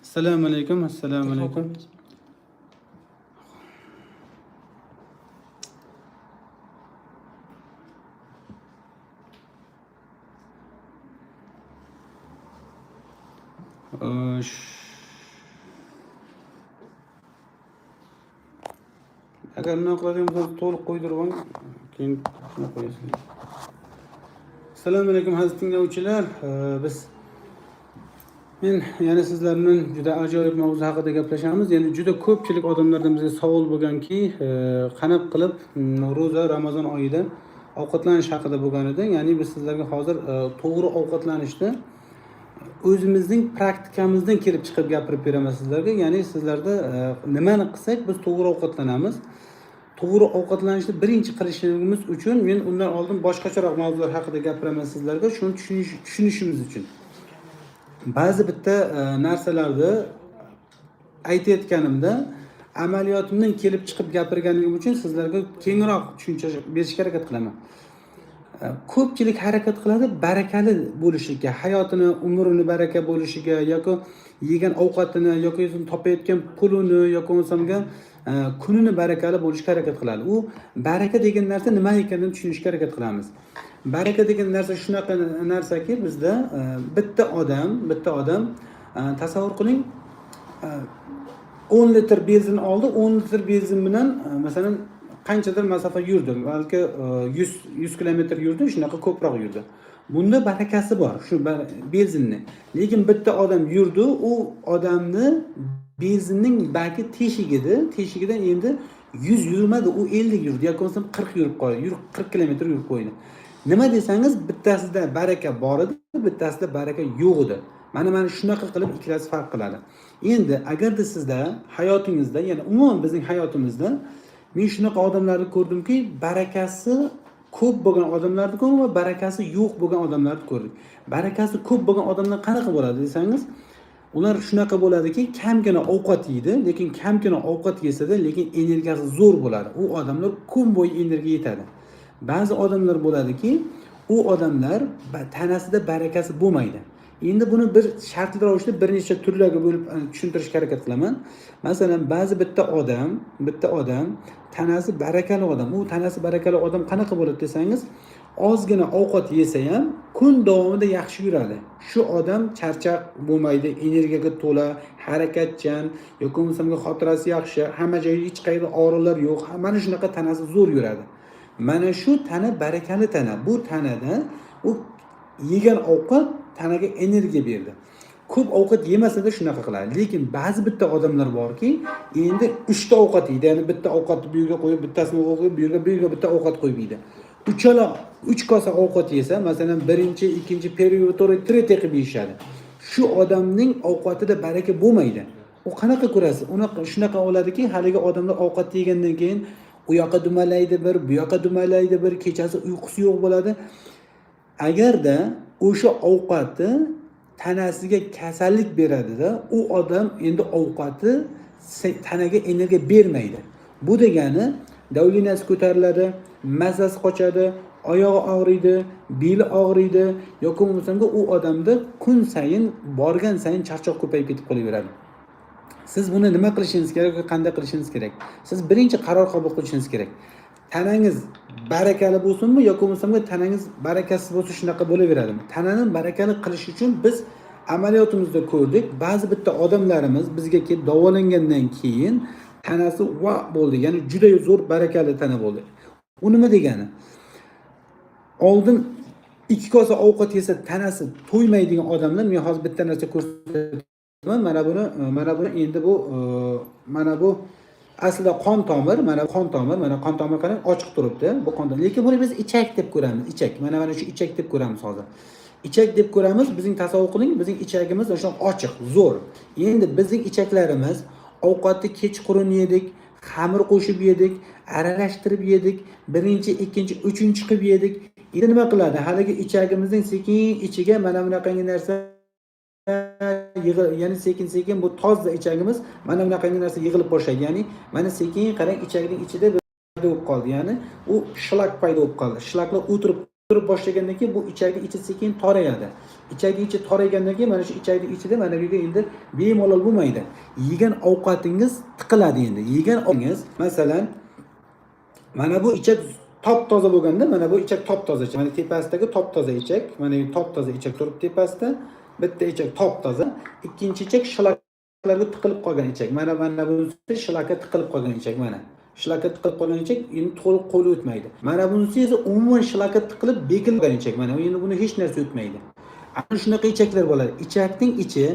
Assalomu alaykum, assalomu alaykum. Agar nima qiladigan bo'lsangiz to'liq qo'ydirib oling, keyin shuni qo'yasiz. Assalomu alaykum aziz tinglovchilar. Men yana sizlar bilan juda ajoyib mavzu haqida gaplashamiz. Ya'ni juda ko'pchilik odamlardan bizga savol bo'lganki, qanday qilib ro'za Ramazon oyida ovqatlanish haqida bo'lgan edi. Ya'ni biz sizlarga hozir to'g'ri ovqatlanishni o'zimizning praktikamizdan kelib chiqib gapirib beraman sizlarga. Ya'ni sizlarda nimani qilsak biz to'g'ri ovqatlanamiz. To'g'ri ovqatlanishni birinchi qilishimiz uchun men undan oldin boshqacharoq mavzular haqida gapiraman sizlarga, shuni tushunishimiz uchun. Ba'zi bitta narsalarni aytayotganimda amaliyotimdan kelib chiqib gapirganim uchun sizlarga kengroq tushuncha berishga harakat qilaman. Ko'pchilik harakat qiladi barakali bo'lishiga, hayotini, umrini baraka bo'lishiga yoki yegan ovqatini yoki o'zini topayotgan pulini yoki bo'lsamga kunini barakali bo'lishga harakat qiladi. U baraka degan narsa nima ekanini tushunishga harakat qilamiz. Baraka degan narsa shunaqa narsaki, bizda bitta odam tasavvur qiling, 10 litr benzin oldi, 10 litr benzin bilan masalan qanchadir masofa yurdi, balki 100 kilometr yurdi, shunaqa ko'proq yurdi. Bunda barakasi bor, shu benzinni. Lekin bitta odam yurdi, u odamni benzinning balki teshigidan endi 100 yurmadi, u 50 yurdi yoki bo'lmasa 40 yurib qoldi, 40 kilometr yurib qo'ydi. Nima desangiz, bittasida baraka bor edi, bittasida baraka yo'q edi. Mana shunaqa qilib ikkalasi farq qiladi. Endi agarda sizda hayotingizda, ya'ni umuman bizning hayotimizda men shunaqa odamlarni ko'rdimki, barakasi ko'p bo'lgan odamlarni ko'rdim va barakasi yo'q bo'lgan odamlarni ko'rdik. Barakasi ko'p bo'lgan odamlar qanaqa bo'ladi desangiz, ular shunaqa bo'ladiki, kamgina ovqat yeydi, lekin kamgina ovqat yesa-da, lekin energiyasi zo'r bo'ladi. U odamlar kun bo'yi energiya yetadi. Ba'zi odamlar bo'ladiki, u odamlar tanasida barakasi bo'lmaydi. Endi buni bir shartli ravishda bir necha turlarga bo'lib tushuntirishga harakat qilaman. Masalan, ba'zi bitta odam tanasi barakali odam. U tanasi barakali odam qanaqa bo'ladi desangiz, ozgina ovqat yesa ham kun davomida yaxshi yuradi. Shu odam charchaq bo'lmaydi, energiyaga to'la, harakatchan, yoki bo'lmasa xotirasi yaxshi, hamma joyda hech qayerda og'riqlar yo'q. Mana shunaqa tanasi zo'r yuradi. Mana shu tana barakali tana. Bu tanada u yegan ovqat tanaga energiya berdi. Ko'p ovqat yemasa-da shunaqa qiladi. Lekin ba'zi bitta odamlar borki, endi 3 ta ovqat yeydi. Ya'ni bitta ovqatni bu yerga qo'yib, bittasini qo'yib, bu yerga bitta ovqat qo'yib yeydi. Uchala 3 kosa ovqat yesa, masalan, birinchi, ikkinchi period tretye qilib yeyishadi. Shu odamning ovqatida baraka bo'lmaydi. U qanaqa ko'rasiz? Uni shunaqa oladiki, haligi odamlar ovqat yegandan keyin u yoqqa dumalaydi bir, bu yoqqa dumalaydi bir, kechasi uyqusi yo'q bo'ladi. Agarda o'sha ovqatni tanasiga kasallik beradida, u odam endi ovqati tanaga energiya bermaydi. Bu degani davlinasi ko'tariladi, mazasi qochadi, oyog'i og'riydi, beli og'riydi, yoki bo'lmasa u odamda kun sayin borgan sayin charchoq ko'payib ketib qolaveradi. Siz buni nima qilishingiz kerak va qanday qilishingiz kerak? Siz birinchi qaror qabul qilishingiz kerak. Tanangiz barakali bo'lsinmi yoki bo'lmasa tanangiz barakasiz bo'lsa shunaqa bo'laveradimi? Tanani barakali qilish uchun biz amaliyotimizda ko'rdik, ba'zi bitta odamlarimiz bizga kelib davolangandan keyin tanasi va bo'ldi, ya'ni juda zo'r barakali tana bo'ldi. U nima degani? Oldin 2 kosa ovqat yesa tanasi to'ymaydigan odamlar, men hozir bitta narsa ko'rsataman. Mana buni endi mana bu aslida qon tomir, mana qon tomir qarang, ochiq turibdi. Bu qon tomir. Lekin buni biz ichak deb ko'ramiz, ichak. Mana shu ichak deb ko'ramiz hozir. Ichak deb ko'ramiz, bizning tasavvur qiling, bizning ichagimiz o'sha ochiq, zo'r. Endi bizning ichaklarimiz ovqatni kechqurun yedik, xamir qo'shib yedik, aralashtirib yedik, birinchi, ikkinchi, uchinchi qilib yedik. Endi nima qiladi? Haligi ichagimizning sekin ichiga mana bunaqangi narsa ya'ni sekin bu toza ichagimiz mana bunaqangi narsa yig'ilib boshlaydi. Ya'ni mana sekin qarang, ichagning ichida bo'lib qoldi. Ya'ni u shlak paydo bo'lib qoldi. Shlaklar o'tirib turib boshlagandan keyin bu ichakni ichi sekin torayadi. Ichakni ichi toraygandan keyin mana shu ichakni ichida mana bu yerga endi bemalol bo'lmaydi. Yegan ovqatingiz tiqiladi endi. Yegan ovqatingiz masalan mana bu ichak top toza bo'lganda, mana bu ichak top toza. Mana tepasidagi top toza ichak, mana bu top toza ichak turib tepasida, bitta ichak top toza, ikkinchi ichak shlaklarga tiqilib qolgan ichak. Mana bunisi shlakka tiqilib qolgan ichak mana. Shlakka tiqilib qolgan ichak endi to'liq qo'li o'tmaydi. Mana bunisi esa umuman shlakka tiqilib bekilgan ichak. Mana endi buni hech narsa o'tmaydi. Ana shunaqa ichaklar bo'ladi. Ichakning ichi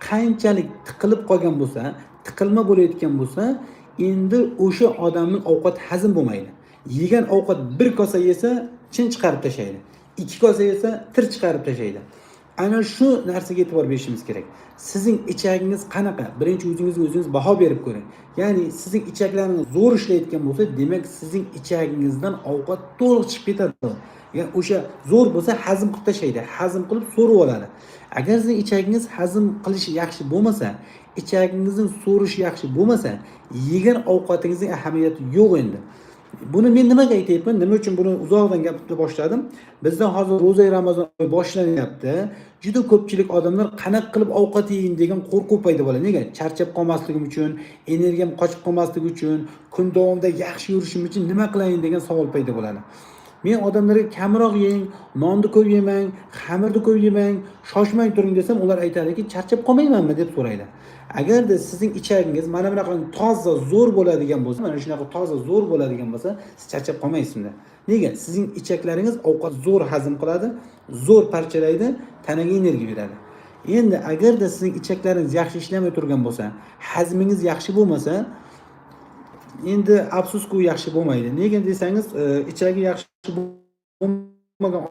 qanchalik tiqilib qolgan bo'lsa, tiqilma bo'layotgan bo'lsa, endi o'sha odamning ovqat hazm bo'lmaydi. Yegan ovqat bir kosa yesa chin chiqarib tashlaydi. 2 kosa yesa tir chiqarib tashlaydi. Ana shu narsaga e'tibor berishimiz kerak. Sizning ichagingiz qanaqa? Birinchi o'zingiz baho berib ko'ring. Ya'ni sizning ichaklaringiz zo'r ishlayotgan bo'lsa, demak sizning ichagingizdan ovqat to'liq chiqib ketadi. Ya'ni o'sha zo'r bo'lsa hazm qilib tashlaydi, hazm qilib so'rib oladi. Agar sizning ichagingiz hazm qilishi yaxshi bo'lmasa, ichagingizning so'rishi yaxshi bo'lmasa, yegan ovqatingizning ahamiyati yo'q endi. Buni men nimaga aytayapman? Nima uchun buni uzoqdan gapirib boshladim? Bizda hozir ro'za Ramazon oyi boshlanyapti. Juda ko'pchilik odamlar qanaqa qilib ovqat yeyin degan qo'rquv paydo bo'ladi. Nega? Charchab qolmasligim uchun, energiyam qochib qolmasligi uchun, kun davomida yaxshi yurishim uchun nima qilayin degan savol paydo bo'ladi. Men odamlarga kamroq yeng, nonni ko'p yemang, xamirni ko'p yemang, shoshmang turing desam, ular aytadiki, charchab qolmaymanmi deb so'raydi. Agarda sizning ichagingiz mana bunaqa toza zo'r bo'ladigan bo'lsa, mana shunaqa toza zo'r bo'ladigan bo'lsa, siz charchab qolmaysizlar. Nega? Sizning ichaklaringiz ovqat zo'r hazm qiladi, zo'r parchalaydi, tanaga energiya beradi. Endi agarda sizning ichaklaringiz yaxshi ishlamay turgan bo'lsa, hazmingiz yaxshi bo'lmasa, endi afsuski u yaxshi bo'lmaydi. Nega desangiz, ichagi yaxshi bo'lmagan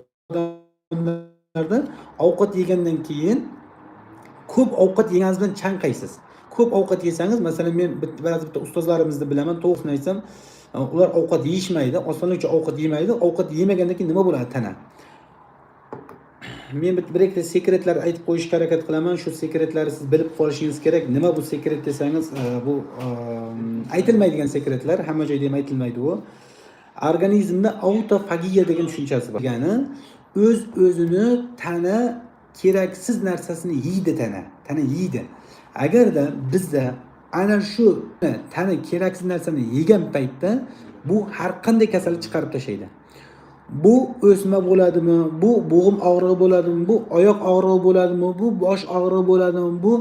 odamlarda ovqat yegandan keyin ko'p ovqat yeganingiz bilan chanqaysiz. Ko'p ovqat yesangiz, masalan men ba'zi bitta ustozlarimizni bilaman, to'g'risini aytsam, ular ovqat yeyishmaydi, osonlikcha ovqat yemaydi. Ovqat yemagandan keyin nima bo'ladi tana? Men bir ikkita sekretlar aytib qo'yishga harakat qilaman. Shu sekretlarni siz bilib qolishingiz kerak. Nima bu sekret desangiz, bu aytilmaydigan sekretlar, hamma joyda ham aytilmaydi u. Organizmda autofagiya degan tushunchasi bor. Ya'ni o'z-o'zini tana keraksiz narsasini yeydi tana. Tana yeydi. Agarda bizda ana shu tana keraksiz narsani yegan paytda bu har qanday kasallik chiqarib tashlaydi. Bu o'sma bo'ladimi, bu bo'g'im og'rig'i bo'ladimi, bu oyoq og'rig'i bo'ladimi, bu bosh og'rig'i bo'ladimi, bu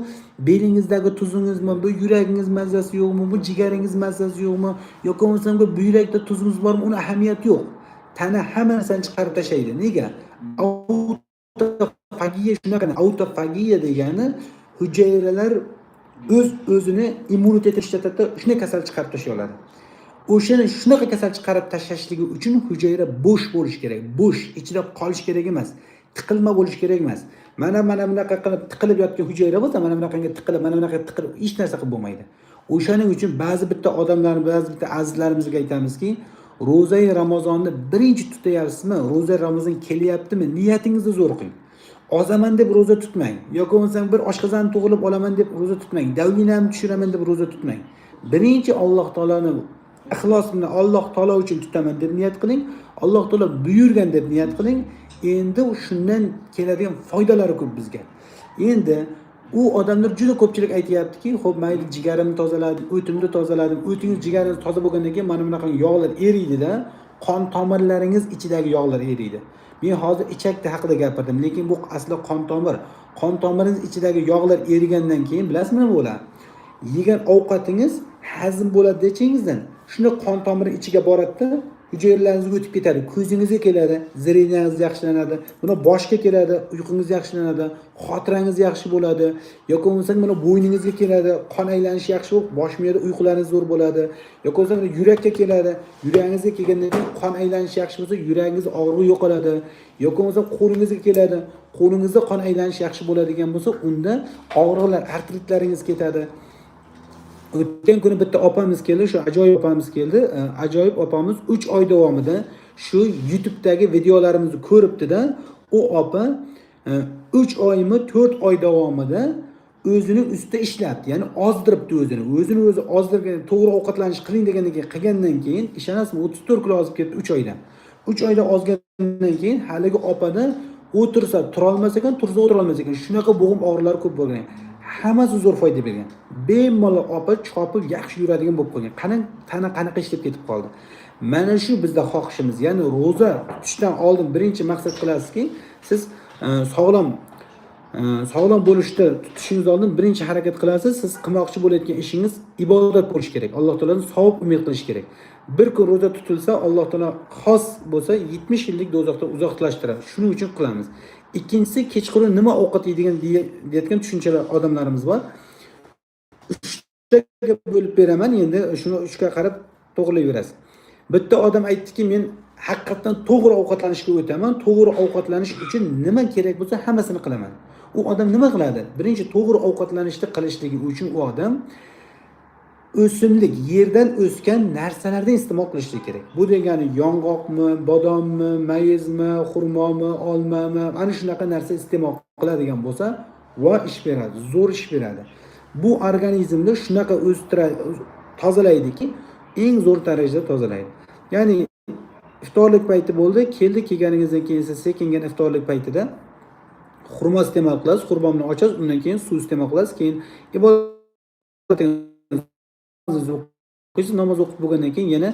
belingizdagi tuzingizmi, bu yuragingiz mazasi yo'qmi, bu jigaringiz mazasi yo'qmi, yoki bo'lmasam bu buyrakda tuzingiz bormi, uni ahamiyati yo'q. Tana hamma narsani chiqarib tashlaydi. Nega? Autofagiya shunaqa. Autofagiya degani hujayralar o'z-o'zini immunitetini ishlatadi, shunday kasal chiqarib tashlay oladi. O'shani shunaqa kasal chiqarib tashlashligi uchun hujayra bo'sh bo'lish kerak. Bo'sh, ichida qolish kerak emas. Tiqilma bo'lish kerak emas. Mana bunaqa qilib tiqilib yotgan hujayra bo'lsa, mana bunaqangi tiqilib, mana bunaqa tiqilib hech narsa qilib bo'lmaydi. O'shaning uchun ba'zi bitta odamlar, ba'zi bitta azizlarimizga aytamizki, ro'za Ramazonni birinchi tutayapsizmi? Ro'za Ramazon kelyaptimi? Niyatingizni zo'r qiling. Ozaman deb ro'za tutmang. Yoki bo'lmasa bir oshqozonni tug'ilib olaman deb ro'za tutmang. Davlinamni tushiraman deb ro'za tutmang. Birinchi Alloh taolani ixlos bilan Alloh taolo uchun tutaman deb niyat qiling. Alloh taolo buyurgan deb niyat qiling. Endi shundan keladigan foydalari ko'p bizga. Endi u odamlar juda ko'pchilik aytayaptiki, xo'p, mayli jigarimni tozaladim, o'timni tozaladim. O'tingiz, jigaringiz toza bo'lgandan keyin mana bunaqa yog'lar eriydi-da, qon tomirlaringiz ichidagi yog'lar eriydi. Men hozir ichakda haqida gapirdim, lekin bu asli qon tomir. Qon tomiringiz ichidagi yog'lar erigandan keyin bilasizmi nima bo'ladi? Yegan ovqatingiz hazm bo'ladi dechingizdan. Shunda qon tomiri ichiga boradi-da, hujayralaringizga o'tib ketadi. Ko'zingizga keladi, zireniyangiz yaxshilanadi. Buni boshga keladi, uyqungiz yaxshilanadi, xotirangiz yaxshi bo'ladi. Yoki bo'lmasa mana bo'yningizga keladi, qon aylanishi yaxshi bo'lib, bosh miyada uyqularingiz zo'r bo'ladi. Yoki bo'lmasa yurakka keladi, yuragingizga kelgandan keyin qon aylanishi yaxshi bo'lsa, yuragingiz og'rig'i yo'qoladi. Yoki bo'lmasa qo'lingizga keladi, qo'lingizda qon aylanishi yaxshi bo'ladigan bo'lsa, unda og'riqlar, artritlaringiz ketadi. O'tgan kuni bitta opamiz keldi, shu ajoyib opamiz keldi. Ajoyib opamiz 3 oy davomida shu YouTube'dagi videolarimizni ko'ribdi-da, u opa 3 oymi 4 oy davomida o'zining ustida ishlabdi. Ya'ni ozdiribdi o'zini. O'zini o'zi ozdirgan, to'g'ri ovqatlanish qiling degandan keyin qilgandan keyin ishonasizmi 34 kilo ozib ketdi 3 oyda. 3 oyda ozgandan keyin haligi opani o'tirsa turolmas ekan, tursa o'tirolmas ekan. Shunaqa bo'g'im og'riqlari ko'p bo'lgan. Hammasi zo'r foyda bergan. Bemalol opa chopib yaxshi yuradigan bo'lib qolgan. Tana qanaqa ishlab ketib qoldi. Mana shu bizda xohishimiz. Ya'ni ro'za tutishdan oldin birinchi maqsad qilasizki, siz sog'lom sog'lom bo'lishda tutishingiz oldin birinchi harakat qilasiz. Siz qilmoqchi bo'layotgan ishingiz ibodat bo'lishi kerak. Alloh taoladan savob umid qilish kerak. Bir kun ro'za tutilsa, Alloh taolo xos bo'lsa 70 yillik do'zaxdan uzoqlashtiradi. Shuning uchun qilamiz. Ikkinchisi, kechqurun nima ovqat yeydigan deyotgan tushunchalar odamlarimiz bor. 3 ga bo'lib beraman, endi shuni 3 ga qarab to'g'rilayverasiz. Bitta odam aytdiki, men haqiqatan to'g'ri ovqatlanishga o'taman. To'g'ri ovqatlanish uchun nima kerak bo'lsa, hammasini qilaman. U odam nima qiladi? Birinchi to'g'ri ovqatlanishni qilishligi uchun u odam o'simlik, yerdan o'sgan narsalardan iste'mol qilishi kerak. Bu degani yong'oqmi, bodommi, mayizmi, xurmomi, olmami, ana shunaqa narsa iste'mol qiladigan bo'lsa, va ish beradi, zo'r ish beradi. Bu organizmni shunaqa o'stiradi, tozalaydiki, eng zo'r darajada tozalaydi. Ya'ni iftorlik payti bo'ldi, kelganingizdan keyin siz sekingina iftorlik paytida xurmo iste'mol qilasiz, xurmoni ochasiz, undan keyin suv iste'mol qilasiz, keyin ibodat namoz o'qib bo'lgandan keyin yana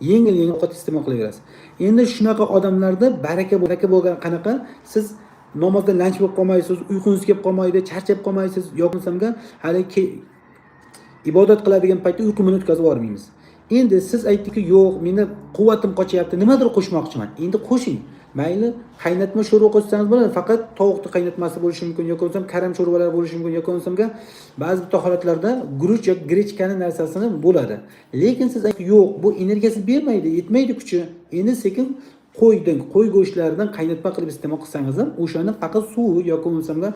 yengil ovqat iste'mol qilaverasiz. Endi shunaqa odamlarda baraka bo'lgan qanaqa, siz namozda lanch bo'lib qolmaysiz, uyqungiz kelib qolmaydi, charchab qolmaysiz, yoki bo'lmasa hali ibodat qiladigan paytda uyqumni o'tkazib yubormaymiz. Endi siz aytdiki, yo'q, meni quvvatim qochyapti, nimadir qo'shmoqchiman. Endi qo'shing. Mayli, qaynatma sho'rva qo'shsangiz bo'ladi, faqat tovuqni qaynatmasi bo'lishi mumkin, yoki bo'lmasa karam sho'rvalar bo'lishi mumkin, yoki bo'lmasa ba'zi bitta holatlarda guruch yoki grechkani narsasini bo'ladi. Lekin siz aytdiki, yo'q, bu energiyasi bermaydi, yetmaydi kuchi. Endi sekin qo'y go'shtlaridan qaynatma qilib iste'mol qilsangiz ham, o'shani faqat suv yoki bo'lmasa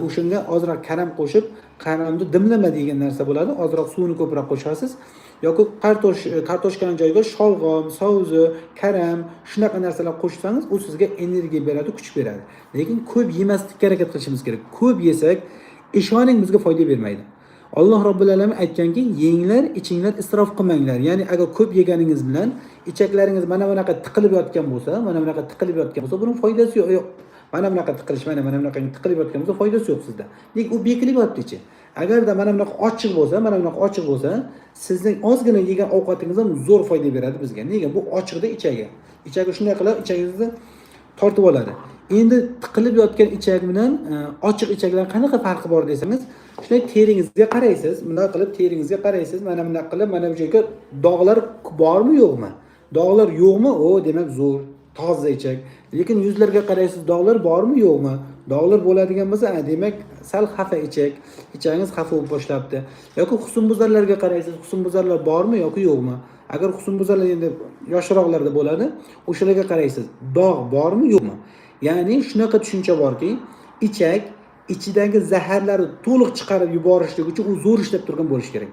o'shanga ozroq karam qo'shib, karamni dimlama degan narsa bo'ladi. Ozroq suvni ko'proq qo'shasiz. Yoki kartoshkaning joyiga sholg'om, savzi, karam, shunaqa narsalar qo'shsangiz, u sizga energiya beradi, kuch beradi. Lekin ko'p yemaslikka harakat qilishimiz kerak. Ko'p yesak, ishoning bizga foyda bermaydi. Alloh robbil alamin aytganki, yenglar, ichinglar, isrof qilmanglar. Ya'ni agar ko'p yeganingiz bilan ichaklaringiz mana bunaqa tiqilib yotgan bo'lsa, buning foydasi yo'q. Mana bunaqa tiqilish, mana bunaqa tiqilib yotgan bo'lsa, foydasi yo'q sizda. Lekin u bekilib yotdi-chi. Agarda mana bunaqa ochiq bo'lsa, sizning ozgina yegan ovqatingiz ham zo'r foyda beradi bizga. Nega? Bu ochiqda ichagi. Ichagi shunday qilib ichangizni tortib oladi. Endi tiqilib yotgan ichak bilan ochiq ichaklar qanaqa farqi bor desangiz, shunday teringizga qaraysiz, bunday qilib teringizga qaraysiz, mana bunaqa qilib mana bu joyga dog'lar bormi, yo'qmi? Dog'lar yo'qmi? O, demak zo'r, toza ichak. Lekin yuzlarga qaraysiz, dog'lar bormi, yo'qmi? Dog'lar bo'ladigan bo'lsa, demak sal xafa ichak, ichangiz xafa bo'lib boshlabdi. Yoki husnbuzarlarga qaraysiz, husnbuzarlar bormi yoki yo'qmi? Agar husnbuzarlar endi yoshroqlarda bo'ladi, o'shalarga qaraysiz, dog' bormi, yo'qmi? Ya'ni shunaqa tushuncha borki, ichak ichidagi zaharlarni to'liq chiqarib yuborishlik uchun u zo'r ishlab turgan bo'lishi kerak.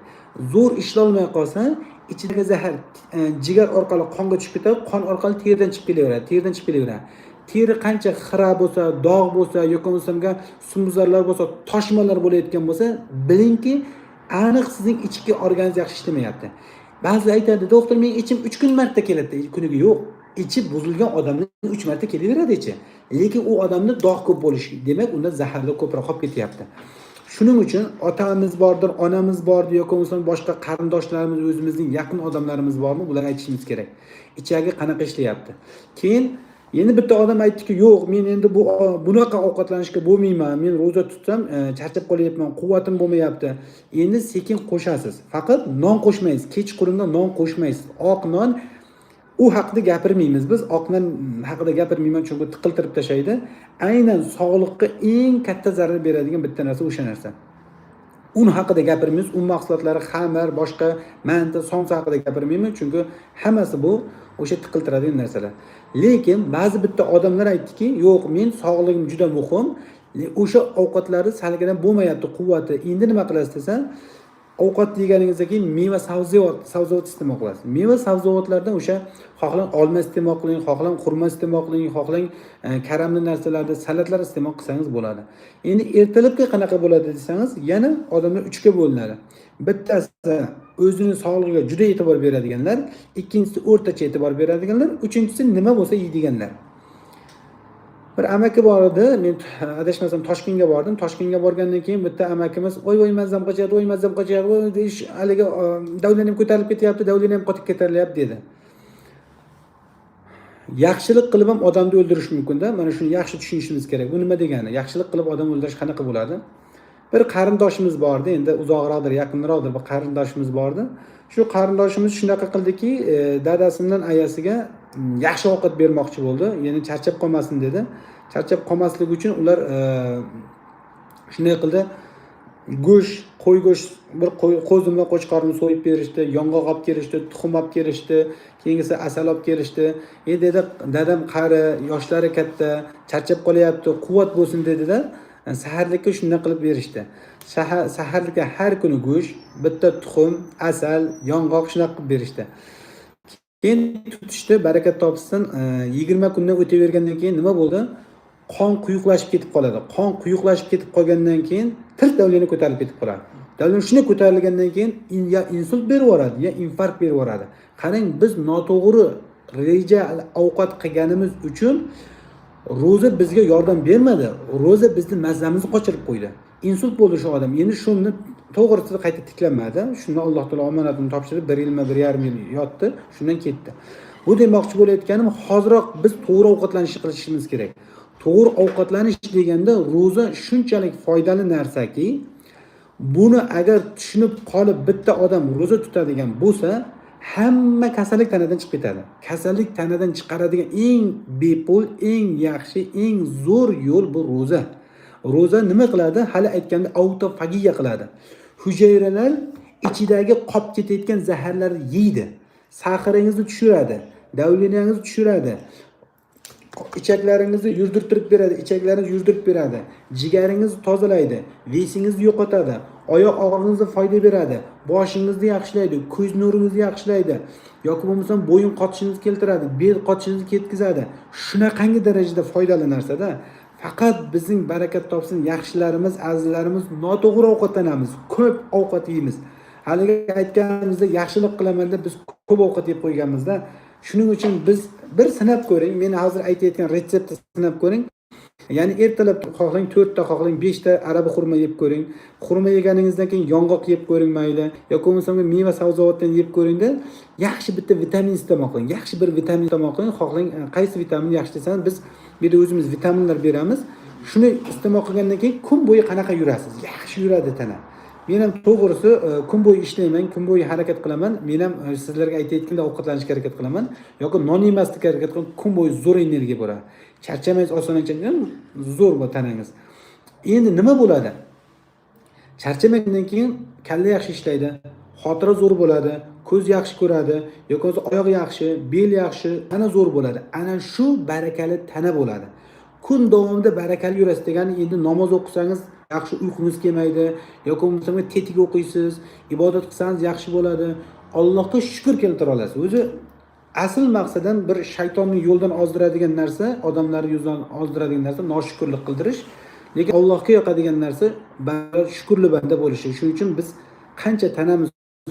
Zo'r ishlay olmay qolsa, ichidagi zahar jigar orqali qonga tushib ketadi, qon orqali teridan chiqib kelaveradi. Teri qancha xira bo'lsa, dog' bo'lsa, yoki bo'lmasa sumbuzarlar bo'lsa, toshmalar bo'layotgan bo'lsa, bilingki, aniq sizning ichki organingiz yaxshi ishlamayapti. Ba'zi aytadi, doktor, men ichim 3 kun marta keladi. Kuniga yo'q. Ichi buzilgan odamning 3 marta kelaveradi-chi. Lekin u odamda dog' ko'p bo'lishi, demak, unda zaharlar ko'proq qolib ketyapti. Shuning uchun otamiz bordir, onamiz bordir, yoki bo'lmasa boshqa qarindoshlarimiz, o'zimizning yaqin odamlarimiz bormi, bularga aytishimiz kerak. Ichagi qanaqa ishlayapti. Keyin yana bitta odam aytdiki, yo'q, men endi bunaqa ovqatlanishga bo'lmayman. Men ro'za tutsam, charchab qolyapman, quvvatim bo'lmayapti. Endi sekin qo'shasiz. Faqat non qo'shmaysiz. Kechqurunda non qo'shmaysiz. Oq non u haqida gapirmaymiz. Biz oq non haqida gapirmayman, chunki tiqiltirib tashlaydi. Aynan sog'liqqa eng katta zarar beradigan bitta narsa o'sha narsa. Un haqida gapirmaymiz, un mahsulotlari, xamir, boshqa manta, somsa haqida gapirmaymiz, chunki hammasi bu o'sha tiqiltiradigan narsalar. Lekin ba'zi bitta odamlar aytdiki, yo'q, men sog'lig'im juda muhim, o'sha ovqatlari salgidan bo'lmayapti, quvvati. Endi nima qilasiz desa, ovqat yeganingizdan keyin meva sabzavot iste'mol qilasiz. Meva sabzavotlardan o'sha xohlang olma iste'mol qiling, xohlang xurmo iste'mol qiling, xohlang karamli narsalarda salatlar iste'mol qilsangiz bo'ladi. Endi ertalabki qanaqa bo'ladi desangiz, yana odamlar 3 ga bo'linadi. Bittasi o'zining sog'lig'iga juda e'tibor beradiganlar, ikkinchisi o'rtacha e'tibor beradiganlar, uchinchisi nima bo'lsa yeydiganlar. Bir amaki bor edi, men adashmasam Toshkentga bordim. Toshkentga borgandan keyin bitta amakimiz voy mazam qochadi, mazam qochadi, deyish haliga davlat ham ko'tarilib ketyapti, davlat ham qotib ketaryapti dedi. Yaxshilik qilib ham odamni o'ldirish mumkin-da. Mana shuni yaxshi tushunishimiz kerak. Bu nima degani? Yaxshilik qilib odam o'ldirish qanaqa bo'ladi? Bir qarindoshimiz bordi, endi uzoqroqdir, yaqinroqdir bir qarindoshimiz bordi. Shu qarindoshimiz shunaqa qildiki, dadasidan ayasiga yaxshi ovqat bermoqchi bo'ldi. Ya'ni charchab qolmasin dedi. Charchab qolmasligi uchun ular shunday qildi. Go'sht, qo'y go'sht, bir qo'zim va qo'chqorni so'yib berishdi, yong'oq olib kelishdi, tuxum olib kelishdi, keyingisi asal olib kelishdi. Dedi, dadam qari, yoshlari katta, charchab qolyapti, quvvat bo'lsin dedi-da. Saharlikka shunday qilib berishdi. Saharlikka har kuni go'sht, bitta tuxum, asal, yong'oq shunday qilib berishdi. Keyin tutishdi, barakat topsin. 20 kundan o'tavergandan keyin nima bo'ldi? Qon quyuqlashib ketib qoladi. Qon quyuqlashib ketib qolgandan keyin tirt davleni ko'tarilib ketib qoladi. Davlen shunday ko'tarilgandan keyin ya insult berib yuboradi, ya infarkt berib yuboradi. Qarang, biz noto'g'ri reja ovqat qilganimiz uchun ro'za bizga yordam bermadi. Ro'za bizni mazzamizni qochirib qo'ydi. Insult bo'ldi shu odam. Endi shuni to'g'risida qayta tiklanmadi. Shunda Alloh taolo omonatini topshirib 1 yilmi 1,5 yil yotdi, shundan ketdi. Bu demoqchi bo'layotganim, hozirroq biz to'g'ri ovqatlanishni qilishimiz kerak. To'g'ri ovqatlanish deganda ro'za shunchalik foydali narsaki, buni agar tushunib qolib bitta odam ro'za tutadigan bo'lsa, hamma kasallik tanadan chiqib ketadi. Kasallik tanadan chiqaradigan eng bepul, eng yaxshi, eng zo'r yo'l bu ro'za. Ro'za nima qiladi? Hali aytganda autofagiya qiladi. Hujayralar ichidagi qolib ketayotgan zaharlarni yeydi. Sahiringizni tushiradi, davleningizni tushiradi. Ichaklaringizni yurdirtirib beradi, ichaklaringizni yurdirib beradi. Jigaringizni tozalaydi, vesingizni yo'qotadi, oyoq og'rig'ingizga foyda beradi, boshingizni yaxshilaydi, ko'z nuringizni yaxshilaydi, yoki bo'lmasam bo'yin qotishingizni keltiradi, bel qotishingizni ketkazadi. Shunaqangi darajada foydali narsa-da. Faqat bizning barakat topsin yaxshilarimiz, azizlarimiz noto'g'ri ovqatlanamiz, ko'p ovqat yeymiz. Haliga aytganimizda yaxshilik qilaman deb biz ko'p ovqat yeb qo'yganmizda. Shuning uchun biz bir sinab ko'ring. Meni hozir aytayotgan retseptni sinab ko'ring. Ya'ni ertalab xohlang 4 ta, xohlang 5 ta arabi xurmo yeb ko'ring. Xurmo yeganingizdan keyin yong'oq yeb ko'ring mayli. Yoki bo'lmasa meva sabzavotdan yeb ko'ringda, yaxshi bitta vitamin iste'mol qiling. Yaxshi bir vitamin iste'mol qiling. Xohlang qaysi vitamin yaxshi desangiz, biz bu yerda o'zimiz vitaminlar beramiz. Shuni iste'mol qilgandan keyin kun bo'yi qanaqa yurasiz? Yaxshi yuradi tana. Men ham to'g'risi kun bo'yi ishlayman, kun bo'yi harakat qilaman. Men ham sizlarga aytayotganda ovqatlanishga harakat qilaman yoki non yemaslikka harakat qilaman. Kun bo'yi zo'r energiya bo'ladi. Charchamaysiz, osonlikcha zo'r bu tanangiz. Endi nima bo'ladi? Charchamagandan keyin kalla yaxshi ishlaydi, xotira zo'r bo'ladi, ko'z yaxshi ko'radi, yoki oyoq yaxshi, bel yaxshi, tana zo'r bo'ladi. Ana shu barakali tana bo'ladi. Kun davomida barakali yurasiz degani, endi namoz o'qisangiz yaxshi uyqungiz kelmaydi, yoki bo'lmasa tetik o'qiysiz, ibodat qilsangiz yaxshi bo'ladi. Allohga shukr keltira olasiz. O'zi asl maqsadan bir shaytonning yo'ldan ozdiradigan narsa, odamlarni yo'ldan ozdiradigan narsa noshukrlik qildirish. Lekin Allohga yoqadigan narsa shukrli banda bo'lishi. Shuning uchun biz qancha tanamiz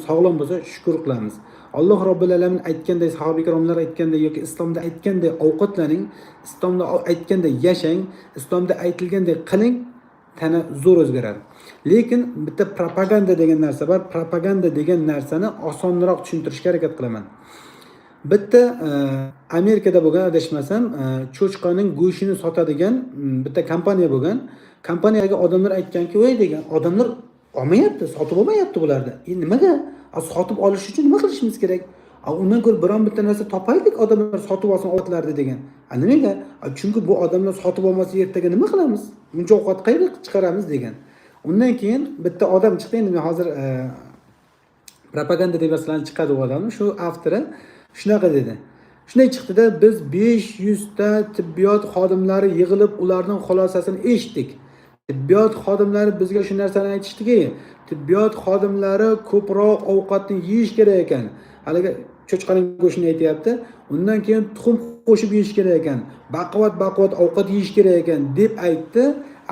sog'lom bo'lsa shukr qilamiz. Alloh Robbil alamin aytganday, sahoba ikromlar aytganday yoki islomda aytganday ovqatlaning, islomda aytganday yashang, islomda aytilganday qiling, tana zo'r o'zgaradi. Lekin bitta propaganda degan narsa bor. Propaganda degan narsani osonroq tushuntirishga harakat qilaman. Bitta Amerikada bo'lgan, adashmasam, cho'chqaning go'shtini sotadigan bitta kompaniya bo'lgan. Kompaniyaga odamlar aytganki, "Voy" degan, odamlar olmayapti, sotib olmayapti bularni. Nimaga? Sotib olish uchun nima qilishimiz kerak? Undan ko'ra biron bitta narsa topaylik, odamlar sotib olsin ovqatlarni degan. Nimaga? Chunki bu odamlar sotib olmasa ertaga nima qilamiz? Buncha ovqat qayerga chiqaramiz degan. Undan keyin bitta odam chiqdi, endi hozir propaganda debaslarini chiqadi u odamning, shu avtori shunaqa dedi. Shunday chiqdi-da, biz 500 ta tibbiyot xodimlari yig'ilib ularning xulosasini eshitdik. Tibbiyot xodimlari bizga shu narsani aytishdiki, tibbiyot xodimlari ko'proq ovqatni yeyish kerak ekan. Haligi cho'chqaning go'shtini aytyapti. Undan keyin tuxum qo'shib yeyish kerak ekan. Baquvvat ovqat yeyish kerak ekan deb aytdi.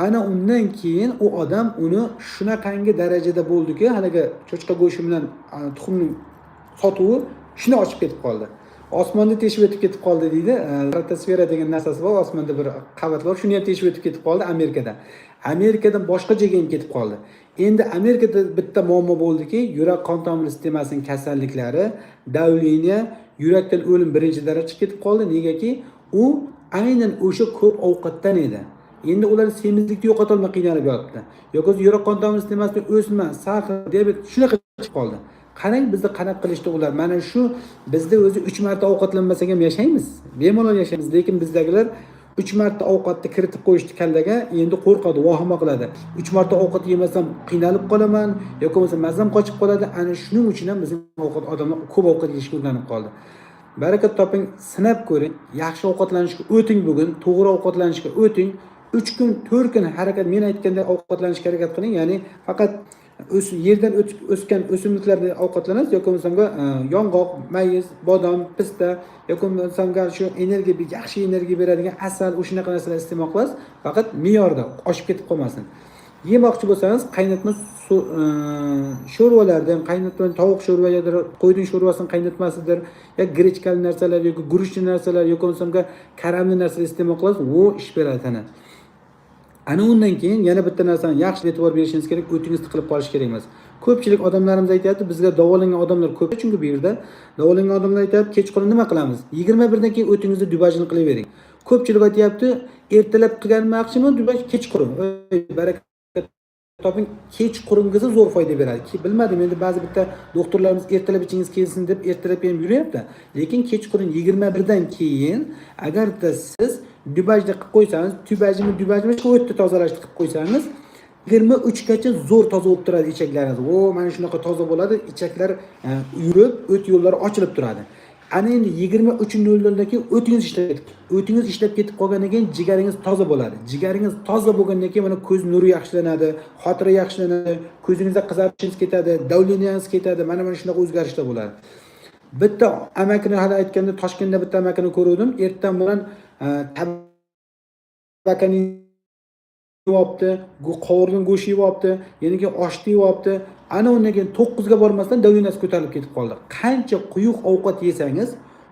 Ana undan keyin u odam uni shunaqangi darajada bo'ldiki, haligi cho'chqa go'shti bilan tuxumning sotuvi shuni ochib ketib qoldi. Osmonni teshib o'tib ketib qoldi deydi. Stratosfera degan narsasi bor, osmonda bir qavat bor. Shuni ham teshib o'tib ketib qoldi Amerikada. Amerikadan boshqa joyga ham ketib qoldi. Endi Amerikada bitta muammo bo'ldiki, yurak qon tomir sistemasining kasalliklari, davleniya, yurakdan o'lim birinchi darajada ketib qoldi. Negaki, u aynan o'sha ko'p ovqatdan edi. Endi ular semizlikni yo'qota olmay qiynalib yotibdi. Yoki yurak qon tomir sistemasida o'sma, sahar, diabet shunaqa chiqib qoldi. Qarang bizda qanaqa qilishdi ular. Mana shu bizda o'zi 3 marta ovqatlanmasak ham yashaymiz. Bemalol yashaymiz, lekin bizdagilar 3 marta ovqatni kiritib qo'yishdi kallaga, endi qo'rqadi, vahima qiladi. 3 marta ovqat yemasam qiynalib qolaman yoki bo'lmasa mazam qochib qoladi. Ana shuning uchun ham bizning ovqat odamlar ko'p ovqat yeyishga o'rganib qoldi. Barakat toping, sinab ko'ring. Yaxshi ovqatlanishga o'ting bugun, to'g'ri ovqatlanishga o'ting. 3 kun, 4 kun harakat men aytganday ovqatlanishga harakat qiling. Ya'ni faqat yerdan o'sgan o'simliklarni ovqatlanasiz yoki bo'lmasa yong'oq, mayiz, bodom, pista yoki bo'lmasa shu energiya, yaxshi energiya beradigan asal, o'shanaqa narsalar iste'mol qilasiz. Faqat me'yorda oshib ketib qolmasin. Yemoqchi bo'lsangiz, qaynatma sho'rvalardan, qaynatma tovuq sho'rvayadir, qo'yning sho'rvasini qaynatmasidir, yoki grechkali narsalar yoki guruchli narsalar yoki bo'lmasa karamli narsalar iste'mol qilasiz, u ish beradi tana. Ana undan keyin yana bitta narsani yaxshi e'tibor berishingiz kerak, o'tingiz tiqilib qolish kerak emas. Ko'pchilik odamlarimiz aytayapti, bizga davolangan odamlar ko'p, chunki bu yerda davolangan odamlar aytayapti, kechqurun nima qilamiz? 21 dan keyin o'tingizni dubajini qilavering. Ko'pchilik aytayapti, ertalab qilganmoqchimi, dubaj kechqurun. Barakat toping, kechqurungizni zo'r foyda beradi. Bilmadim, endi ba'zi bitta doktorlarimiz ertalab ichingiz kelsin deb ertalab ham yuryapti. Lekin kechqurun 21 dan keyin agarda siz dubajda qilib qo'ysangiz, dubajni shu o'tni tozalashni qilib qo'ysangiz, 23 gacha zo'r toza bo'lib turadi ichaklaringiz. Mana shunaqa toza bo'ladi, ichaklar yurib, o't yo'llari ochilib turadi. Ana endi 23:00 dan keyin o'tingiz ishlab ketib qolgandan keyin jigaringiz toza bo'ladi. Jigaringiz toza bo'lgandan keyin mana ko'z nuri yaxshilanadi, xotira yaxshilanadi, ko'zingizda qizarishingiz ketadi, davleniyangiz ketadi. Mana shunaqa o'zgarishlar bo'ladi. Bitta amakini hali aytganda Toshkentda bitta amakini ko'rdim. Ertadan bilan tabakani yeyapti, qovurilgan go'sht yeyapti, yana keyin oshni yeyapti. Ana undan keyin 9 ga bormasdan davleniyasi ko'tarilib ketib qoldi. Qancha quyuq ovqat yesangiz,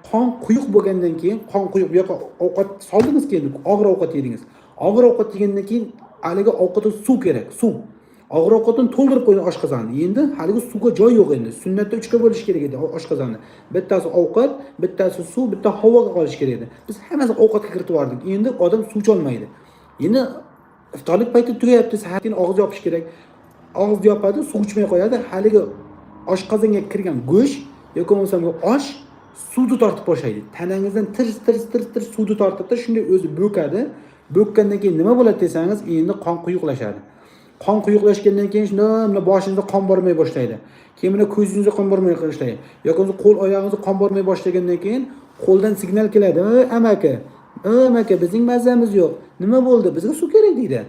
qon quyuq bo'lgandan keyin, qon quyuq bu yoqqa ovqat soldingiz keyin, og'ir ovqat yedingiz. Og'ir ovqat yegandan keyin haligi ovqatga suv kerak, suv. Og'ir ovqatni to'ldirib qo'ying oshqozonni. Endi haligi suvga joy yo'q endi. Sunnatda 3 ga bo'lish kerak edi oshqozonni. Bittasi ovqat, bittasi suv, bitta havoga qolish kerak edi. Biz hammasini ovqatga kiritib yubordik. Endi odam suv olmaydi. Endi iftorlik payti tugayapti, sahatdan og'iz yopish kerak. Og'izni yopadi, suv ichmay qo'yadi. Haligi oshqozonga kirgan go'sht yoki bo'lmasa osh suvni tortib boshlaydi. Tanangizdan tirs suvni tortib, shunday o'zi bo'kadi. Bo'kkandan keyin nima bo'ladi desangiz, endi qon quyuqlashadi. Qon quyuqlashgandan keyin shunday boshingizga qon bormay boshlaydi. Keyin mana ko'zingizga qon bormay boshlaydi. Yoki qo'l oyog'ingizga qon bormay boshlagandan keyin qo'ldan signal keladi. Amaki, bizning mazamiz yo'q. Nima bo'ldi? Bizga suv kerak deydi.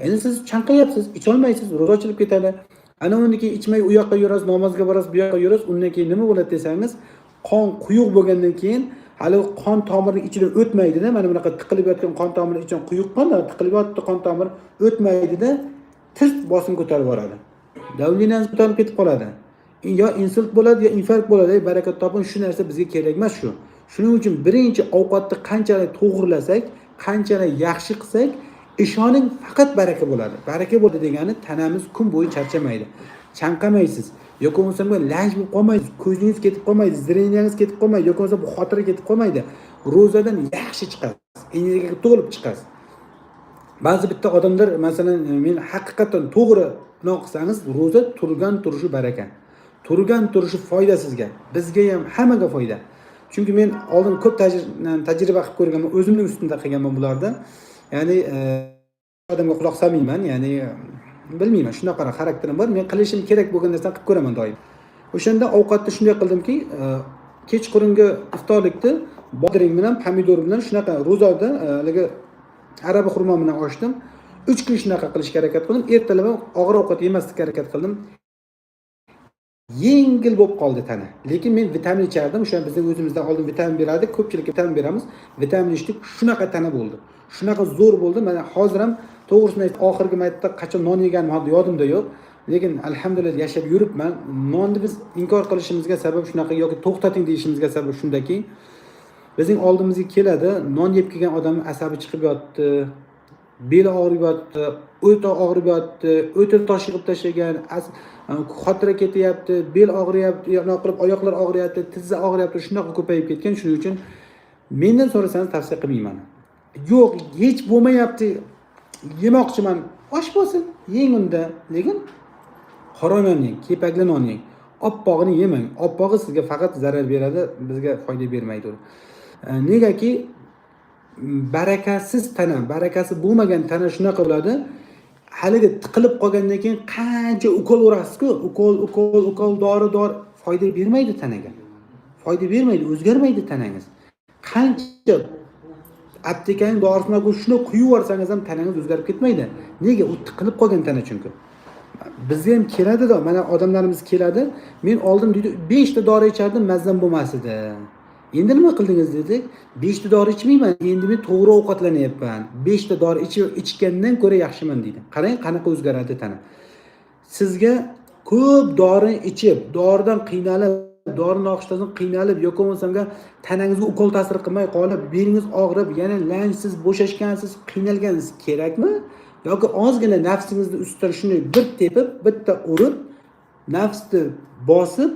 Endi siz chanqayapsiz, icha olmaysiz, ro'za ochilib ketadi. Ana undan keyin ichmay u yoqqa yurasiz, namozga borasiz, bu yoqqa yurasiz. Undan keyin nima bo'ladi desangiz, qon quyuq bo'lgandan keyin hali qon tomirining ichidan o'tmaydi-da. Mana bunaqa tiqilib yotgan qon tomiri ichidan quyuq qon-da, tiqilib yotdi qon tomiri o'tmaydi-da. Tirt bosim ko'tarib boradi. Davleniyasi ko'tarib ketib qoladi. Yo insult bo'ladi, yo infarkt bo'ladi. Barakat toping, shu narsa bizga kerak emas shu. Shuning uchun birinchi ovqatni qanchalik to'g'rilasak, qanchalik yaxshi qilsak, ishoning faqat baraka bo'ladi. Baraka bo'ldi degani tanamiz kun bo'yi charchamaydi. Chanqamaysiz. Yoki bo'lmasa lanj bo'lib qolmaysiz, ko'zingiz ketib qolmaydi, zreniyangiz ketib qolmaydi, yoki bo'lmasa bu xotira ketib qolmaydi. Ro'zadan yaxshi chiqasiz, energiyaga to'lib chiqasiz. Ba'zi bitta odamlar masalan men haqiqatan to'g'ri qilsangiz, ro'za turgan turishi baraka. Turgan turishi foyda sizga, bizga ham hammaga foyda. Chunki men oldin ko'p tajriba qilib ko'rganman, o'zimning ustimda qilganman bularda. Ya'ni odamga quloq solmayman, ya'ni bilmayman, shunaqa xarakterim bor. Men qilishim kerak bo'lgan narsani qilib ko'raman doim. O'shanda ovqatni shunday qildimki, kechqurungi iftorlikni bodring bilan, pomidor bilan shunaqa ro'zada haligi arabi xurmo bilan ochdim. 3 kun shunaqa qilishga harakat qildim. Ertalab og'ir ovqat yemaslikka harakat qildim. Yengil bo'lib qoldi tana. Lekin men vitamin ichardim. O'sha bizning o'zimizdan oldin vitamin beradi. Ko'pchilikka vitamin beramiz. Vitamin ichdik. Shunaqa tana bo'ldi. Shunaqa zo'r bo'ldi. Mana hozir ham to'g'risini aytib, oxirgi paytda qachon non yeganim hozir yodimda yo'q. Lekin alhamdulillah yashab yuribman. Nonni biz inkor qilishimizga sabab shunaqa yoki to'xtating deyishimizga sabab shundaki, bizning oldimizga keladi, non yeb kelgan odam asabi chiqib yotdi, beli og'rib yotdi, o'ta og'rib yotdi, o'ta tosh yig'ib tashlagan, xotira ketyapti, bel og'riyapti, yo'q qilib oyoqlar og'riyapti, tizza og'riyapti, shunaqa ko'payib ketgan. Shuning uchun mendan so'rasangiz tavsiya qilmayman. Yo'q, hech bo'lmayapti, yemoqchiman. Osh bo'lsin, yeng unda, lekin qora non yeng, kepakli non yeng. Oppog'ini yemang. Oppog'i sizga faqat zarar beradi, bizga foyda bermaydi. Negaki barakasiz tana, barakasi bo'lmagan tana shunaqa bo'ladi. Haliga tiqilib qolgandan keyin qancha ukol urasiz-ku, ukol, dori foyda bermaydi tanaga. Foyda bermaydi, o'zgarmaydi tanangiz. Qancha aptekaning dorisini shuni quyib yuborsangiz ham tanangiz o'zgarib ketmaydi. Nega? U tiqilib qolgan tana chunki. Bizga ham keladi-da, mana odamlarimiz keladi. Men oldin deydi 5 ta dori ichardim, mazzam bo'lmas edi. Endi nima qildingiz dedik? 5 ta dori ichmayman, endi men to'g'ri ovqatlanyapman. 5 ta dori ichgandan ko'ra yaxshiman deydi. Qarang, qanaqa o'zgaradi tana. Sizga ko'p dori ichib, doridan qiynalib, dori noxushdan qiynalib yoki bo'lmasa tanangizga ukol ta'sir qilmay qolib, beringiz og'rib, yana lanchsiz, bo'shashgansiz, qiynalganingiz kerakmi? Yoki ozgina nafsingizni ustidan shuni bir tepib, bitta urib, nafsni bosib,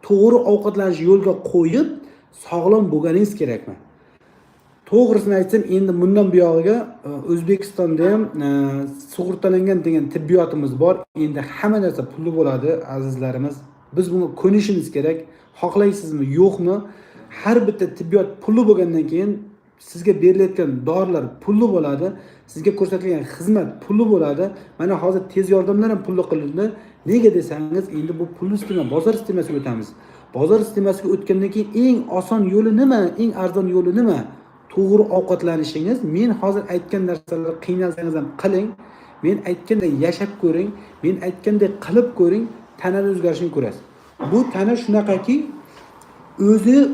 to'g'ri ovqatlanish yo'lga qo'yib, sog'lom bo'lganingiz kerakmi? To'g'risini aytsam, endi bundan buyog'iga O'zbekistonda ham sug'urtalangan degan tibbiyotimiz bor. Endi hamma narsa pulli bo'ladi, azizlarimiz. Biz bunga ko'nishimiz kerak. Xohlaysizmi, yo'qmi? Har bitta tibbiyot pulli bo'lgandan keyin sizga berilayotgan dorilar pulli bo'ladi, sizga ko'rsatilgan xizmat pulli bo'ladi. Mana hozir tez yordamlar ham pulli qilindi. Nega desangiz, endi bu pulli sistema, bozor sistemasiga o'tamiz. Bozor sistemasiga o'tgandan keyin eng oson yo'li nima? Eng arzon yo'li nima? To'g'ri ovqatlanishingiz. Men hozir aytgan narsalarni qiynalsangiz ham qiling. Men aytganday yashab ko'ring. Men aytganday qilib ko'ring, tanani o'zgarishini ko'rasiz. Bu tana shunaqaki,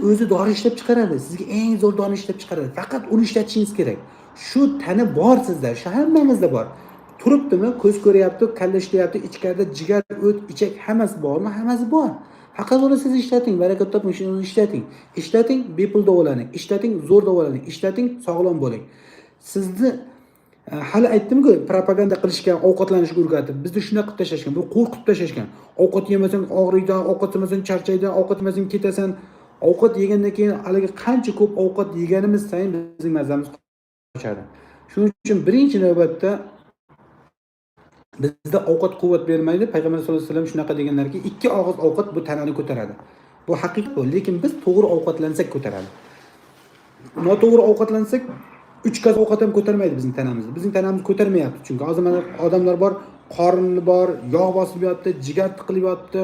o'zi dori ishlab chiqaradi. Sizga eng zo'r dori ishlab chiqaradi. Faqat uni ishlatishingiz kerak. Shu tana bor sizda, shu hammangizda bor. Turibdimi? Ko'z ko'ryapti, kalla ishlayapti, ichkarida jigar, o't, ichak hammasi bormi? Hammasi bor. Faqat uni siz ishlating, barakat toping, shuni ishlating. Ishlating, bepul davolaning. Ishlating, zo'r davolaning. Ishlating, sog'lom bo'ling. Sizni hali aytdim-ku, propaganda qilishgan, ovqatlanishga o'rgatib, bizni shunaqa qilib tashlashgan, bu qo'rqitib tashlashgan. Ovqat yemasang og'riydi, ovqat yemasang charchaydi, ovqat yemasang ketasan. Ovqat yegandan keyin haliga qancha ko'p ovqat yeganimiz sayin bizning mazamiz qochadi. Shuning uchun birinchi navbatda bizda ovqat quvvat bermaydi. Payg'ambar sollallohu alayhi vasallam shunaqa deganlarki, 2 og'iz ovqat bu tanani ko'taradi. Bu haqiqat bu, lekin biz to'g'ri ovqatlansak ko'taradi. Noto'g'ri ovqatlansak 3 qaz ovqat ham ko'tarmaydi bizning tanamizni. Bizning tanamiz ko'tarmayapti. Chunki hozir mana odamlar bor, qorni bor, yog' bosib yotdi, jigar tiqilib yotdi.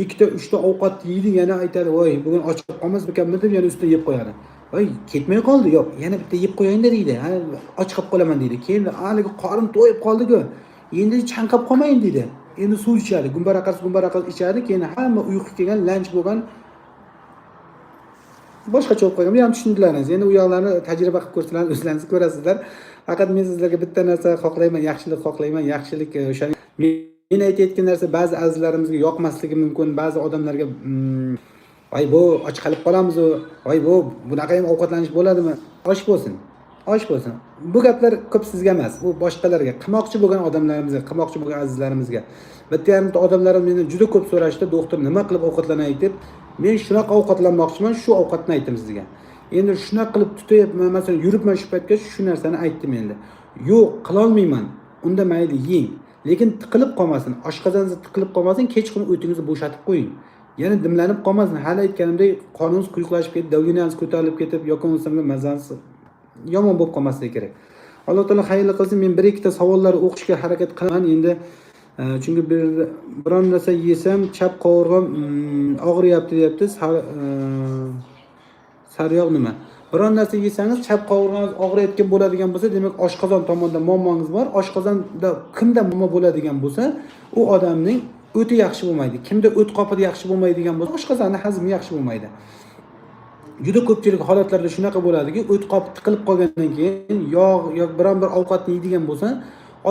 2 ta 3 ta ovqat yeydi, yana aytadi, "Voy, bugun och qolmas ekanmi?" deb yana ustiga yeb qo'yadi. "Voy, ketmay qoldi, yo'q, yana bitta yeb qo'ying-da" deydi. "Ha, och qolib qolaman" deydi. Keyin haliga qorin to'yib qoldi-ku. Endi chanqab qolmayin deydi. Endi suv ichadi, gumbaraqas ichadi, keyin hamma uyqu kelgan, lanch bo'lgan. Boshqacha bo'lib qolgan. Men ham tushundilaringiz. Endi u yoqlarni tajriba qilib ko'rsalaringiz, o'zlaringiz ko'rasizlar. Faqat men sizlarga bitta narsa xohlayman, yaxshilik xohlayman. Yaxshilik o'sha men aytayotgan narsa ba'zi azizlarimizga yoqmasligi mumkin, ba'zi odamlarga "Voy, bu och qolib qolamiz, voy, bunaqa ham ovqatlanish bo'ladimi?" Osh bo'lsin. Osh bo'lsin. Bu gaplar ko'p sizga emas, bu boshqalarga, qilmoqchi bo'lgan odamlarimizga, qilmoqchi bo'lgan azizlarimizga. Bitta yarimta odamlarim meni juda ko'p so'rashdi, "Doktor, nima qilib ovqatlanay?" deb. Men shunaqa ovqatlanmoqchiman, shu ovqatni aytdim sizga. Endi shunaqa qilib tutayapman, masalan, yuribman shu paytga shu narsani aytdim endi. Yo'q, qila olmayman. Unda mayli yeng, lekin tiqilib qolmasin. Oshqozoningizda tiqilib qolmasin, kechqurun o'tingizni bo'shatib qo'ying. Yana dimlanib qolmasin. Hali aytganimdek, qoningiz quyuqlashib ketib, davleniyingiz ko'tarilib ketib, yoki bo'lmasa mazangiz yomon bo'lib qolmasligi kerak. Alloh taolo xayrli qilsin. Men 1-2 ta savollar o'qishga harakat qilaman endi. Chunki biron narsa yesam chap qovurg'im og'riyapti deyapti. Sariyog' nima? Biron narsa yesangiz, chap qovurg'angiz og'riyotgan bo'ladigan bo'lsa, demak oshqozon tomonda muammongiz bor. Oshqozonda kimda muammo bo'ladigan bo'lsa, u odamning o'ti yaxshi bo'lmaydi. Kimda o't qopida yaxshi bo'lmaydigan bo'lsa, oshqozonni hazmi yaxshi bo'lmaydi. Juda ko'pchilik holatlarda shunaqa bo'ladiki, o't qopi tiqilib qolgandan keyin yog' yoki biron bir ovqatni yeydigan bo'lsa,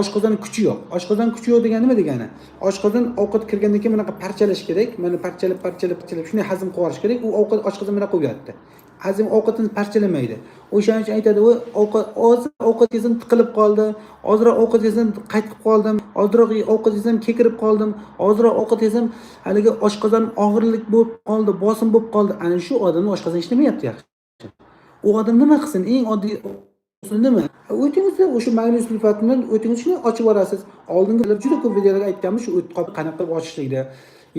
oshqozon kuchi yo'q. Oshqozon kuchi yo'q degani nima degani? Oshqozon ovqat kirgandan keyin bunaqa parchalash kerak. Mana parchalab shunday hazm qilib olish kerak. U ovqat oshqozon bilan qo'yadi. Hazm ovqatni parchalamaydi. O'shaning uchun aytadi, u ovqat yesam tiqilib qoldi, ozroq ovqat yesam qaytib qoldim, ozroq ovqat yesam kekirib qoldim, ozroq ovqat yesam haligi oshqozon og'irlik bo'lib qoldi, bosim bo'lib qoldi. Ana shu odamning oshqozoni ishlamayapti yaxshi. U odam nima qilsin? Eng oddiy nima? O'tingizni o'sha mayonez sulfati bilan o'tingizni shuni ochib olasiz. Oldingi juda ko'p videolarda aytganmiz shu o't qopni qanaqa qilib ochishlikda.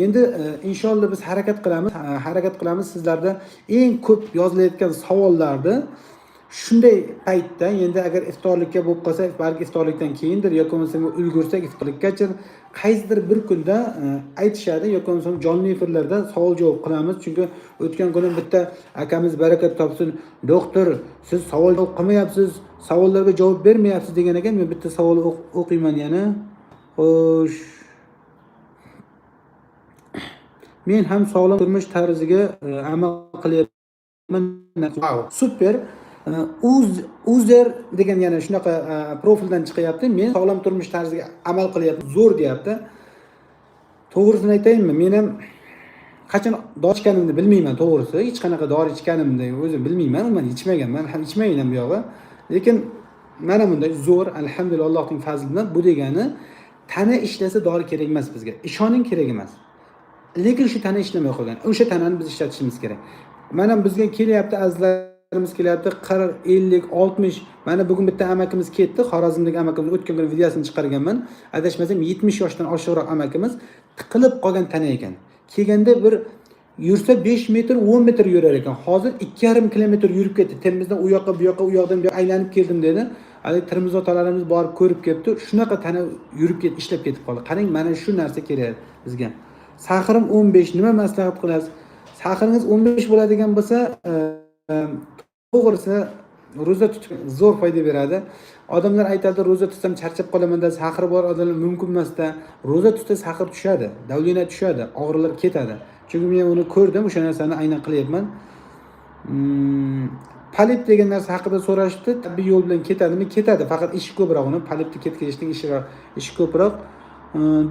Endi inshaalloh biz harakat qilamiz sizlarda eng ko'p yozilayotgan savollarni shunday paytda, endi agar iftorlikka bo'lib qolsa, balki iftorlikdan keyindir yoki bo'lmasa ulgursak iftorlikkacha qaysidir bir kunda aytishadi yoki bo'lmasa jonli efirlarda savol javob qilamiz. Chunki o'tgan kuni bitta akamiz barakat topsin, doktor siz savol javob qilmayapsiz, savollarga javob bermayapsiz degan ekan. Men bitta savol o'qiyman yana. Xo'sh, men ham sog'lom turmush tarziga amal qilyapman. Super. Uzer degan yana shunaqa profildan chiqyapti. Men sog'lom turmush tarziga amal qilyapman, zo'r deyapti. To'g'risini aytayinmi? Men ham qachon dori ichganimni bilmayman, to'g'risi. Hech qanaqa dori ichganimni o'zim bilmayman, men ichmaganman, ham ichmayman bu yog'i. Lekin mana bunday zo'r, alhamdulillah, Allohning fazli bilan. Bu degani tana ishlasa dori kerak emas bizga. Ishoning kerak emas. Lekin shu tana ishlamay qolgan. O'sha tanani biz ishlatishimiz kerak. Mana bizga kelyapti azizlarimiz kelyapti 40, 50, 60. Mana bugun bitta amakimiz ketdi, Xorazmdagi amakimiz o'tgan kuni videosini chiqarganman. Adashmasam 70 yoshdan oshiqroq amakimiz tiqilib qolgan tana ekan. Kelganda bir yursa 5 metr, 10 metr yurar ekan. Hozir 2,5 kilometr yurib ketdi. Temizdan u yoqqa, bu yoqqa, u yoqdan bu yoqqa aylanib keldim dedi. Hali Termiz otalarimiz borib ko'rib ketdi. Shunaqa tana yurib ishlab ketib qoldi. Qarang, mana shu narsa kerak bizga. Saqirim 15, nima maslahat qilasiz? Saqiringiz 15 bo'ladigan bo'lsa, to'g'risi ro'za tutib zo'r foyda beradi. Odamlar aytadi, ro'za tutsam charchab qolaman da, saqir bor odamlar mumkin emas-da. Ro'za tutsa saqir tushadi, davlina tushadi, og'riqlar ketadi. Chunki men uni ko'rdim, o'sha narsani aynan qilyapman. Polip degan narsa haqida so'rashdi. Tabiiy yo'l bilan ketadimi? Ketadi, faqat ishi ko'proq uni. Polipni ketkazishning ishi ko'proq.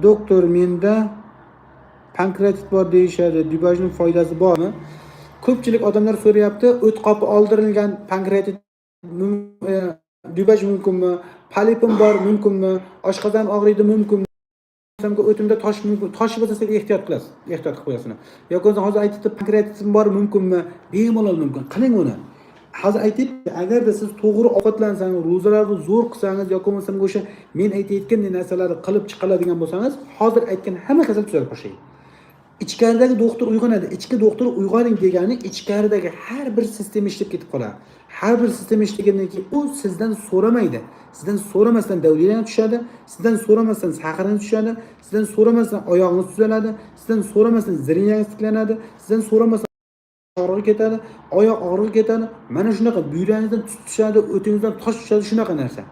Doktor, menda pankreatit bor deyishadi. Dubajning foydasi bormi? Ko'pchilik odamlar so'rayapti, o't qopi oldirilgan pankreatit dubaj mumkinmi? Polipim bor mumkinmi? Oshqozon og'riydi mumkinmi? O'timda tosh mumkin. Tosh bo'lsa siz ehtiyot qilasiz, ehtiyot qilib qo'yasizlar. Yoki hozir aytibdi, pankreatitim bor mumkinmi? Bemalol mumkin. Qiling uni. Hozir aytibdi, agarda siz to'g'ri ovqatlansangiz, ro'zalarni zo'r qilsangiz yoki bo'lmasa o'sha men aytayotgan narsalarni qilib chiqiladigan bo'lsangiz, hozir aytgan hamma kasal tuzalib boshlaydi. Ichkaridagi doktor uyg'onadi. Ichki doktor uyg'oning degani ichkaridagi har bir sistema ishlab ketib qoladi. Har bir sistema ishlagandan keyin u sizdan so'ramaydi. Sizdan so'ramasdan davliyani tushadi, sizdan so'ramasdan saqirini tushadi, sizdan so'ramasdan oyog'ingiz tuzaladi, sizdan so'ramasdan zirningiz tiklanadi, sizdan so'ramasdan og'riq ketadi, oyoq og'riq ketadi. Mana shunaqa buyrangizdan tut tushadi, o'tingizdan tosh tushadi, shunaqa narsa.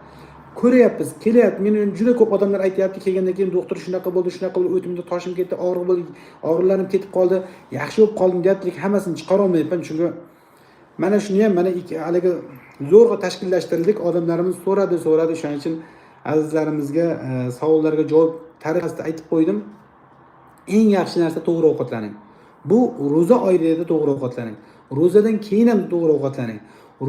Ko'ryapmiz, kelyapti. Meni juda ko'p odamlar aytayapti, kelgandan keyin doktor shunaqa bo'ldi, o'timda toshim ketdi, og'riq bo'ldi, og'riqlarim ketib qoldi, yaxshi bo'lib qoldim deyapti, lekin hammasini chiqara olmayapman. Chunki mana shuni ham mana haligi zo'rg'a tashkillashtirdik. Odamlarimiz so'radi. Shuning uchun azizlarimizga savollarga javob tariqasida aytib qo'ydim. Eng yaxshi narsa to'g'ri ovqatlaning. Bu ro'za oyida to'g'ri ovqatlaning. Ro'zadan keyin ham to'g'ri ovqatlaning.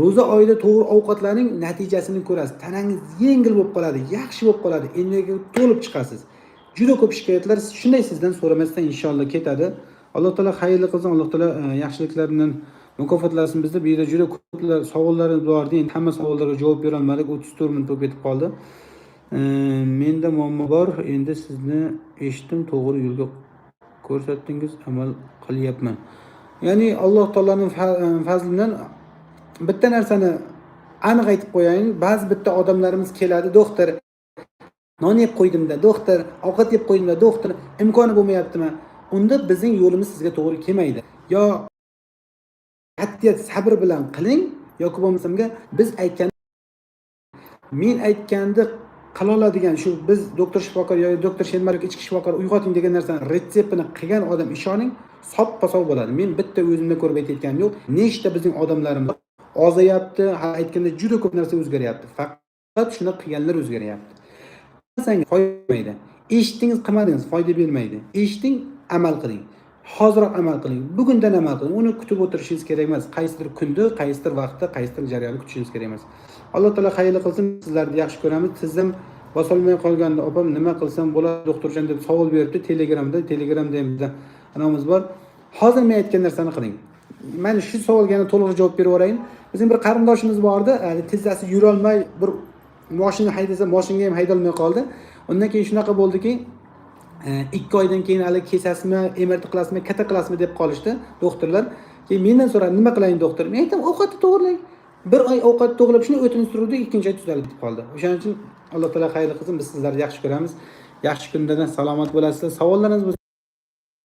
Ro'za oyida to'g'ri ovqatlaning natijasini ko'rasiz. Tanangiz yengil bo'lib qoladi, yaxshi bo'lib qoladi, energiya to'lib chiqasiz. Juda ko'p shikoyatlar shunday sizdan so'ramasdan inshaalloh ketadi. Alloh taolo xayrli qilsin, Alloh taolo yaxshiliklardan mukofotlasin bizni. Bu yerda juda ko'plar savollarimiz bor edi. Endi hamma savollarga javob bera olmadik. 34 minut bo'lib ketib qoldi. Menda muammo bor. Endi sizni eshitdim, to'g'ri yo'lga ko'rsatdingiz, amal qilyapman. Ya'ni Alloh taoloning fazlidan bitta narsani aniq aytib qo'yayin. Ba'zi bitta odamlarimiz keladi, doktor non yeb qo'ydimda, doktor ovqat yeb qo'ydimda, doktor imkoni bo'lmayaptimi? Unda bizning yo'limiz sizga to'g'ri kelmaydi. Yo qat'iyat sabr bilan qiling yoki bo'lmasamga biz aytgan men aytganda qila oladigan shu biz doktor shifokor yoki doktor Shenmark ichki shifokor uyg'oting degan narsani retseptini qilgan odam ishoning soppa-sog' bo'ladi. Men bitta o'zimda ko'rib aytayotganim yo'q. Nechta bizning odamlarimiz ozayapti, ha aytganda juda ko'p narsa o'zgaryapti. Faqat shuni qilganlar o'zgaryapti. Qilsangiz foyda bermaydi. Eshitdingiz, qilmadingiz, foyda bermaydi. Eshiting, amal qiling. Hozirroq amal qiling. Bugundan amal qiling. Uni kutib o'tirishingiz kerak emas. Qaysidir kunda, qaysidir vaqtda, qaysidir jarayonni kutishingiz kerak emas. Alloh taolo xayrli qilsin. Sizlarni yaxshi ko'ramiz. Siz ham bosolmay qolganda opam nima qilsam bo'ladi doktorjon deb savol beribdi Telegramda ham bizda anamiz bor. Hozir men aytgan narsani qiling. Mana shu savolga yana to'liq javob berib o'rayin. Bizning bir qarindoshimiz bordi, tizzasi yura olmay bir mashina haydasa, mashinaga ham haydolmay qoldi. Undan keyin shunaqa bo'ldiki, 2 oydan keyin hali kesasizmi, MRT qilasizmi, kata qilasizmi deb qolishdi doktorlar. Keyin mendan so'radi, nima qilayin doktor? Men aytdim, ovqatni to'g'rilang. Bir oy ovqat to'g'rilab shuni o'tini surdi, ikkinchi oy tuzalib qoldi. O'shaning uchun Alloh taolo xayrli qilsin. Biz sizlarni yaxshi ko'ramiz. Yaxshi kunlarda salomat bo'lasizlar. Savollaringiz